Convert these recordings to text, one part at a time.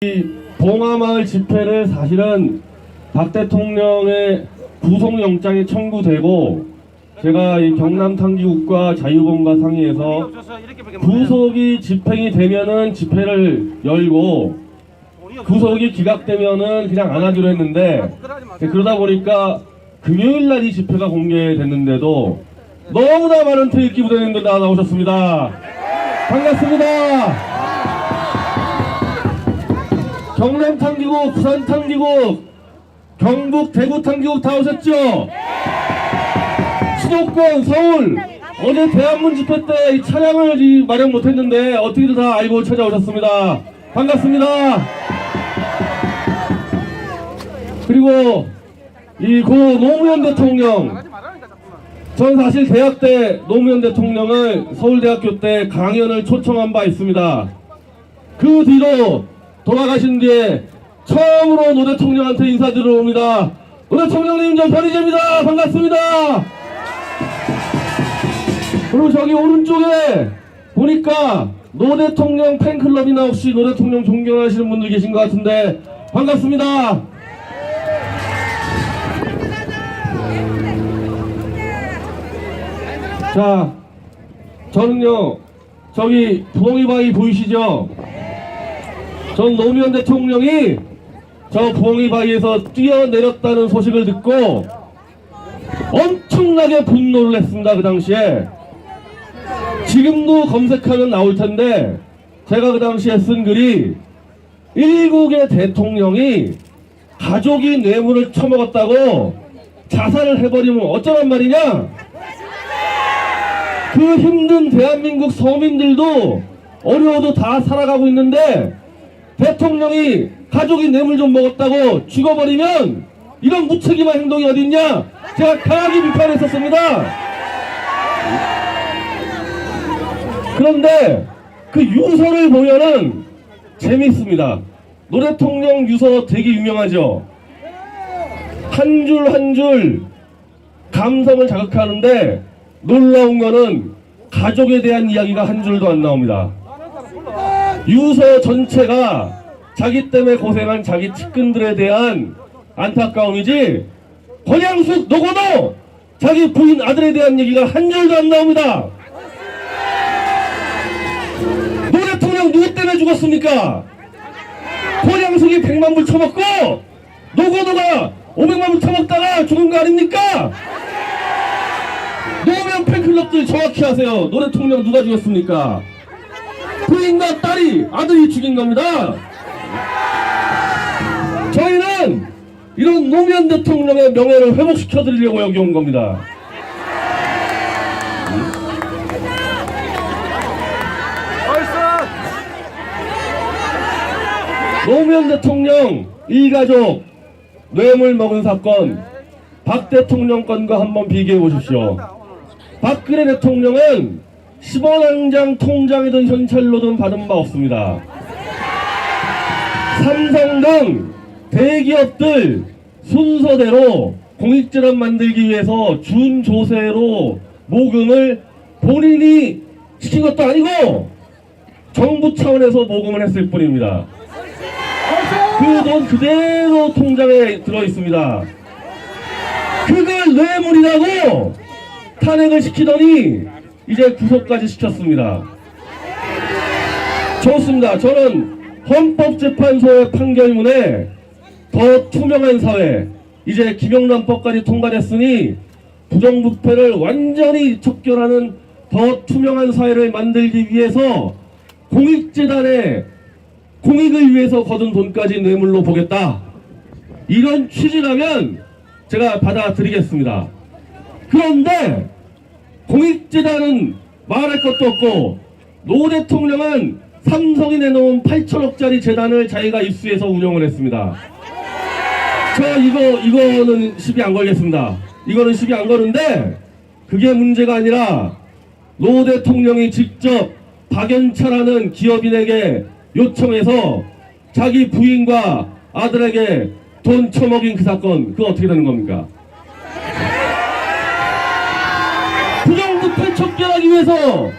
이 봉화마을 집회를 사실은 박 대통령의 구속영장이 청구되고 제가 이 경남탕기국과 자유봉과 상의해서 구속이 집행이 되면은 집회를 열고 구속이 기각되면은 그냥 안 하기로 했는데 그러다 보니까 금요일날 이 집회가 공개됐는데도 너무나 많은 태극기 부대님들 나오셨습니다. 반갑습니다. 경남탕기국, 부산탕기국, 경북, 대구탕기국 다 오셨죠? 수도권, 서울, 어제 대한문 집회 때 이 차량을 마련 못했는데 어떻게든 다 알고 찾아오셨습니다. 반갑습니다. 그리고 이 고 노무현 대통령, 전 사실 대학 때 노무현 대통령을 서울대학교 때 강연을 초청한 바 있습니다. 그 뒤로 돌아가신 뒤에 처음으로 노 대통령한테 인사드리러 옵니다. 노 대통령님 좀 편의점입니다. 반갑습니다. 그리고 저기 오른쪽에 보니까 노 대통령 팬클럽이나 혹시 노 대통령 존경하시는 분들 계신 것 같은데 반갑습니다. 자, 저는요 저기 부엉이바위 보이시죠? 전 노무현 대통령이 저 부엉이바위에서 뛰어내렸다는 소식을 듣고 엄청나게 분노를 했습니다. 그 당시에. 지금도 검색하면 나올 텐데 제가 그 당시에 쓴 글이 일국의 대통령이 가족이 뇌물을 처먹었다고 자살을 해버리면 어쩌란 말이냐. 그 힘든 대한민국 서민들도 어려워도 다 살아가고 있는데 대통령이 가족이 뇌물 좀 먹었다고 죽어버리면 이런 무책임한 행동이 어딨냐. 제가 강하게 비판했었습니다. 그런데 그 유서를 보면은 재밌습니다. 노 대통령 유서 되게 유명하죠. 한 줄 한 줄 감성을 자극하는데 놀라운 거는 가족에 대한 이야기가 한 줄도 안 나옵니다. 유서 전체가 자기 때문에 고생한 자기 측근들에 대한 안타까움이지 권양숙 노건호 자기 부인 아들에 대한 얘기가 한 줄도 안 나옵니다. 노 대통령 누구 때문에 죽었습니까? 권양숙이 100만 불 처먹고 노건호가 500만 불 처먹다가 죽은 거 아닙니까? 노무현 팬클럽들 정확히 하세요. 노 대통령 누가 죽였습니까? 부인과 딸이, 아들이 죽인 겁니다. 저희는 이런 노무현 대통령의 명예를 회복시켜 드리려고 여기 온 겁니다. 노무현 대통령 일가족 뇌물 먹은 사건 박 대통령 건과 한번 비교해 보십시오. 박근혜 대통령은 10원항장 통장이든 현찰로든 받은 바 없습니다. 삼성 등 대기업들 순서대로 공익재단 만들기 위해서 준조세로 모금을 본인이 시킨 것도 아니고 정부 차원에서 모금을 했을 뿐입니다. 그 돈 그대로 통장에 들어있습니다. 그걸 뇌물이라고 탄핵을 시키더니 이제 구속까지 시켰습니다. 좋습니다. 저는 헌법재판소의 판결문에 더 투명한 사회, 이제 김영란법까지 통과됐으니 부정부패를 완전히 척결하는 더 투명한 사회를 만들기 위해서 공익재단에 공익을 위해서 거둔 돈까지 뇌물로 보겠다. 이런 취지라면 제가 받아들이겠습니다. 그런데 공익재단은 말할 것도 없고 노 대통령은 삼성이 내놓은 8천억짜리 재단을 자기가 입수해서 운영을 했습니다. 저 이거는 시비 안 걸겠습니다. 이거는 시비 안 거는데 그게 문제가 아니라 노 대통령이 직접 박연차라는 기업인에게 요청해서 자기 부인과 아들에게 돈 처먹인 그 사건, 그거 어떻게 되는 겁니까? 부정부패 척결하기 위해서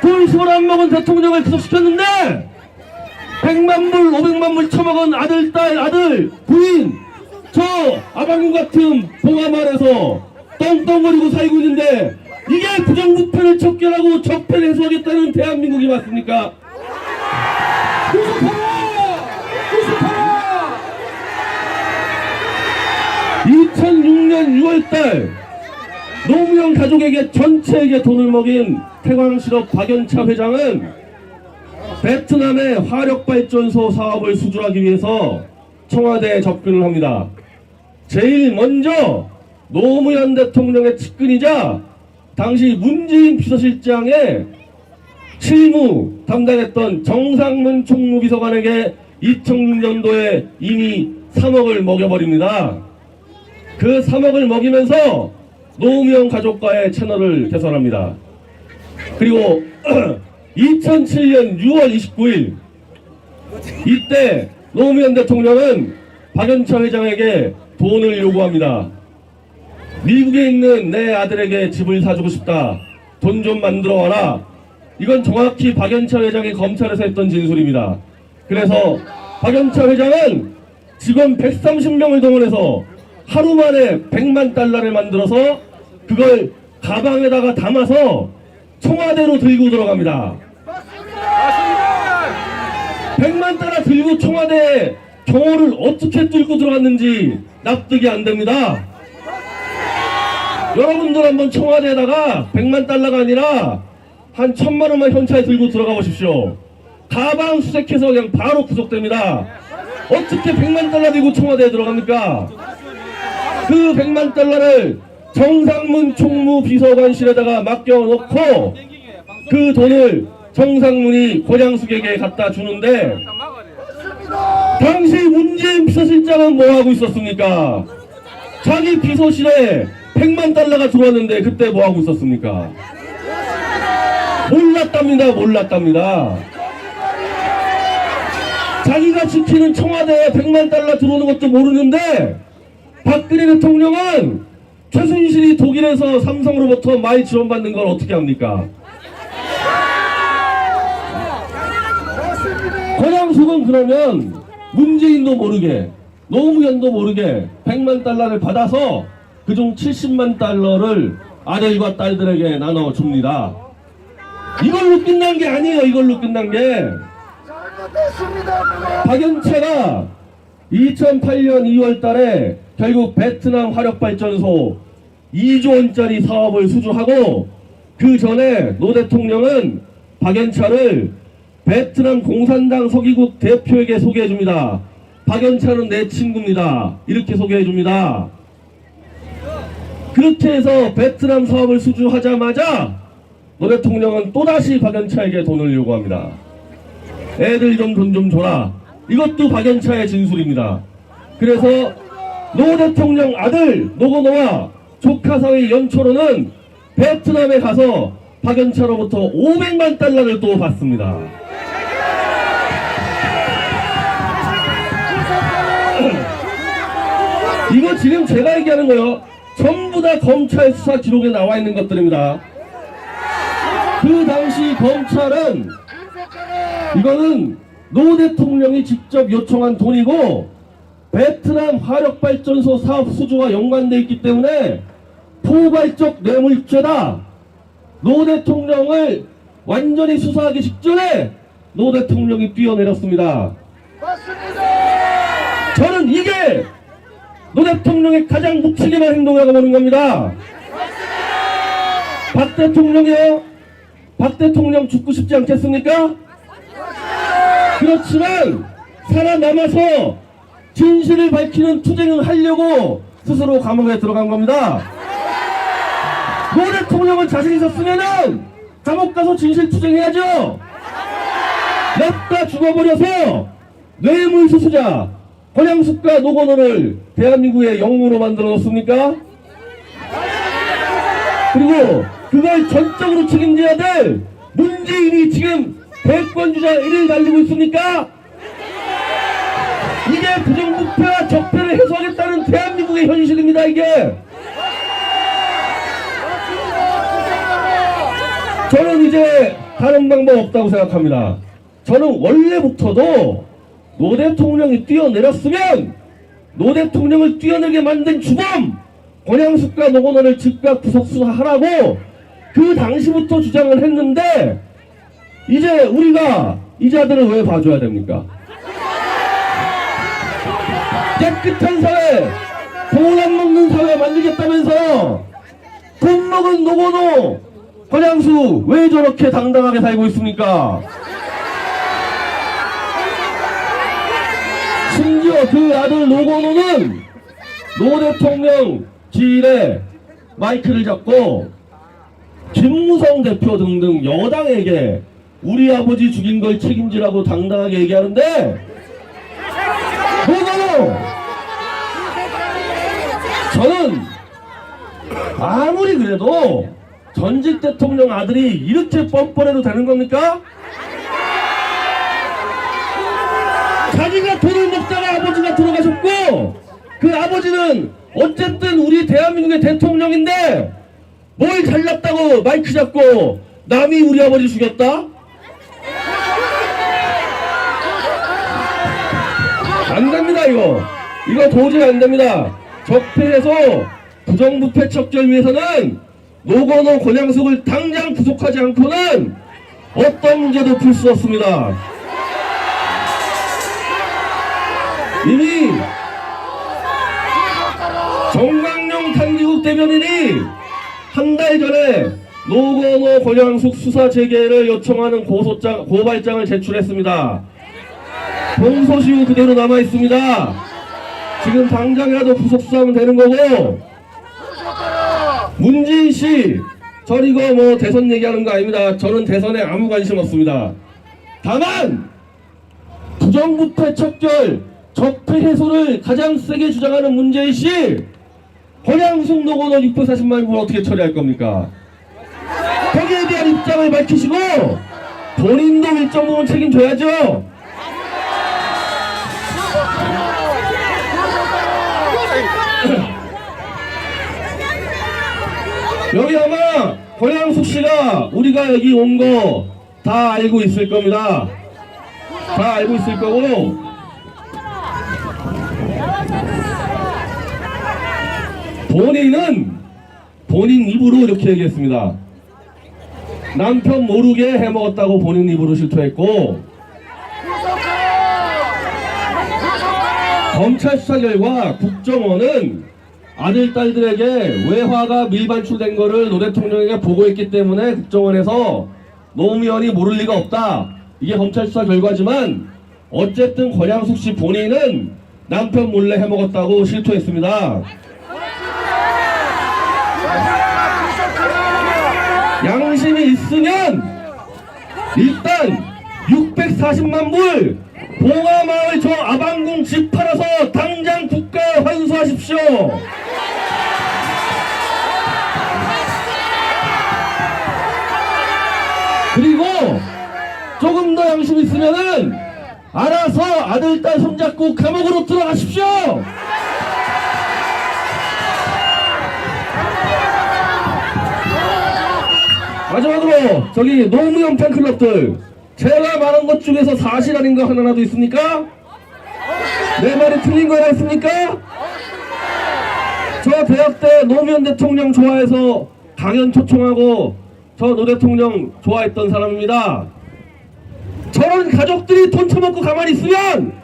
돈 10원 안 먹은 대통령을 구속시켰는데 100만 불, 500만 불 처먹은 아들, 딸, 아들, 부인, 저 아방구 같은 봉화마을에서 떵떵거리고 살고 있는데 이게 부정부패를 척결하고 적폐를 해소하겠다는 대한민국이 맞습니까? 2006년 6월달 노무현 가족에게 전체에게 돈을 먹인 태광실업 박연차 회장은 베트남의 화력발전소 사업을 수주하기 위해서 청와대에 접근을 합니다. 제일 먼저 노무현 대통령의 측근이자 당시 문재인 비서실장의 실무 담당했던 정상문 총무비서관에게 2006년도에 이미 3억을 먹여버립니다. 그 3억을 먹이면서 노무현 가족과의 채널을 개설합니다. 그리고 2007년 6월 29일 이때 노무현 대통령은 박연차 회장에게 돈을 요구합니다. 미국에 있는 내 아들에게 집을 사주고 싶다. 돈 좀 만들어 와라. 이건 정확히 박연차 회장이 검찰에서 했던 진술입니다. 그래서 박연차 회장은 직원 130명을 동원해서 하루 만에 100만 달러를 만들어서 그걸 가방에다가 담아서 청와대로 들고 들어갑니다. 100만 달러 들고 청와대에 경호를 어떻게 뚫고 들어갔는지 납득이 안 됩니다. 여러분들 한번 청와대에다가 100만 달러가 아니라 한 1000만 원만 현찰 들고 들어가 보십시오. 가방 수색해서 그냥 바로 구속됩니다. 어떻게 100만 달러 들고 청와대에 들어갑니까? 그 100만 달러를 정상문 총무비서관실에다가 맡겨놓고 그 돈을 정상문이 고량숙에게 갖다 주는데 당시 문재인 비서실장은 뭐하고 있었습니까? 자기 비서실에 100만 달러가 들어왔는데 그때 뭐하고 있었습니까? 몰랐답니다. 자기가 지키는 청와대에 100만 달러 들어오는 것도 모르는데 박근혜 대통령은 최순실이 독일에서 삼성으로부터 많이 지원받는 걸 어떻게 합니까? 고량숙은 그러면 문재인도 모르게 노무현도 모르게 100만 달러를 받아서 그중 70만 달러를 아들과 딸들에게 나눠줍니다. 이걸로 끝난 게 아니에요. 이걸로 끝난 게 박연차가 2008년 2월 달에 결국 베트남 화력발전소 2조 원짜리 사업을 수주하고 그 전에 노 대통령은 박연차를 베트남 공산당 서기국 대표에게 소개해줍니다. 박연차는 내 친구입니다. 이렇게 소개해줍니다. 그렇게 해서 베트남 사업을 수주하자마자 노 대통령은 또다시 박연차에게 돈을 요구합니다. 애들 좀 돈 좀 줘라. 이것도 박연차의 진술입니다. 그래서 노 대통령 아들 노건호와 조카 사위 연초로는 베트남에 가서 박연차로부터 500만 달러를 또 받습니다. 이거 지금 제가 얘기하는 거요. 전부 다 검찰 수사 기록에 나와 있는 것들입니다. 그 당시 검찰은 이거는 노 대통령이 직접 요청한 돈이고 베트남 화력발전소 사업 수주와 연관되어 있기 때문에 포괄적 뇌물죄다. 노 대통령을 완전히 수사하기 직전에 노 대통령이 뛰어내렸습니다. 맞습니다. 저는 이게 노 대통령의 가장 묵직한 행동이라고 보는 겁니다. 맞습니다. 박 대통령이요? 박 대통령 죽고 싶지 않겠습니까? 그렇지만 살아남아서 진실을 밝히는 투쟁을 하려고 스스로 감옥에 들어간 겁니다. 노 대통령은 자신 있었으면은 감옥 가서 진실 투쟁해야죠. 냅다 죽어버려서 뇌물수수자 고량숙과 노건호를 대한민국의 영웅으로 만들어 놓습니까? 그리고 그걸 전적으로 책임져야 될 문재인이 지금 대권주자 1을 달리고 있습니까? 이게 부정부패와 적폐를 해소하겠다는 대한민국의 현실입니다. 이게 저는 이제 다른 방법 없다고 생각합니다. 저는 원래부터도 노 대통령이 뛰어내렸으면 노 대통령을 뛰어내게 만든 주범 권양숙과 노건호를 즉각 구속수사하라고 그 당시부터 주장을 했는데, 이제 우리가 이 자들을 왜 봐줘야 됩니까? 깨끗한 사회, 돈 안 먹는 사회 만들겠다면서 돈 먹은 노건호, 권양숙 왜 저렇게 당당하게 살고 있습니까? 심지어 그 아들 노건호는 노 대통령 지일에 마이크를 잡고 김무성 대표 등등 여당에게 우리 아버지 죽인 걸 책임지라고 당당하게 얘기하는데, 노건호, 저는 아무리 그래도 전직 대통령 아들이 이렇게 뻔뻔해도 되는 겁니까? 자기가 돈을 먹다가 아버지가 돌아가셨고, 그 아버지는 어쨌든 우리 대한민국의 대통령인데 뭘 잘났다고 마이크 잡고 남이 우리 아버지 죽였다? 안 됩니다. 이거 도저히 안 됩니다. 적폐에서 부정부패 척결 위해서는 노건호, 권양숙을 당장 구속하지 않고는 어떤 문제도 풀 수 없습니다. 이미 정광용 탄기국 대변인이 한 달 전에 노건호, 권양숙 수사 재개를 요청하는 고발장을 제출했습니다. 공소시효 그대로 남아있습니다. 지금 당장이라도 구속수사하면 되는 거고, 문재인씨, 전 이거 뭐 대선 얘기하는 거 아닙니다. 저는 대선에 아무 관심 없습니다. 다만 부정부패 척결, 적폐 해소를 가장 세게 주장하는 문재인씨, 권양숙, 노건호 640만 불 어떻게 처리할 겁니까? 거기에 대한 입장을 밝히시고 본인도 일정 부분 책임져야죠. 여기 아마 권양숙 씨가 우리가 여기 온 거 다 알고 있을 겁니다. 다 알고 있을 거고, 본인은 본인 입으로 이렇게 얘기했습니다. 남편 모르게 해먹었다고 본인 입으로 실토했고, 검찰 수사 결과 국정원은 아들, 딸들에게 외화가 밀반출된 거를 노 대통령에게 보고했기 때문에 국정원에서 노무현이 모를 리가 없다. 이게 검찰 수사 결과지만 어쨌든 권양숙 씨 본인은 남편 몰래 해먹었다고 실토했습니다. 양심이 있으면 일단 640만 불 봉화마을 저 아방궁 집 팔아서 당장 국가에 환수하십시오. 그리고 조금 더 양심 있으면은 알아서 아들, 딸 손잡고 감옥으로 들어가십시오. 마지막으로 저기 노무현 팬클럽들, 제가 말한 것 중에서 사실 아닌 거 하나라도 있습니까? 내 말이 틀린 거 하나 있습니까? 저 대학 때 노무현 대통령 좋아해서 강연 초청하고 저 노 대통령 좋아했던 사람입니다. 저런 가족들이 돈 처먹고 가만히 있으면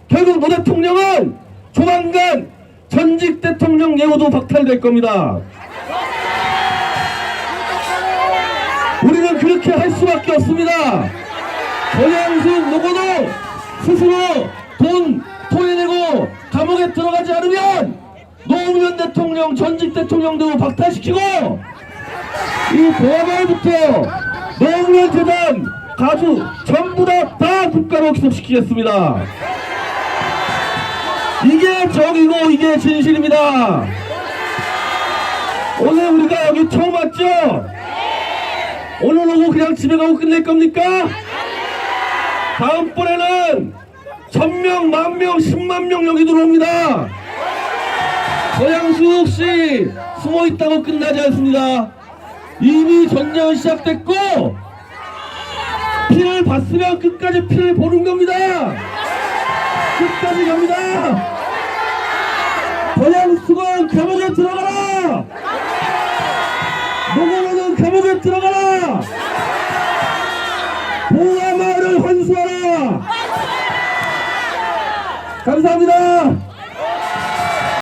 결국 노 대통령은 조만간 전직 대통령 예우도 박탈될 겁니다. 우리는 그렇게 할 수밖에 없습니다. 권양숙, 노건호 스스로 돈 토해내고 감옥에 들어가지 않으면 노무현 대통령, 전직 대통령도 박탈시키고 이 봉화마을부터 노무현 재단 가수 전부 다 국가로 기속시키겠습니다. 이게 정이고 이게 진실입니다. 오늘 우리가 여기 처음 왔죠? 오늘 오고 그냥 집에 가고 끝낼 겁니까? 다음번에는 1000명, 10,000명, 100,000명 여기 들어옵니다. 권양숙 씨 숨어있다고 끝나지 않습니다. 이미 전쟁은 시작됐고 피를 봤으면 끝까지 피를 보는 겁니다. 끝까지 갑니다. 번양수건 감옥에 들어가라. 노고로는 감옥에 들어가라. 봉하마을을 환수하라. 감사합니다.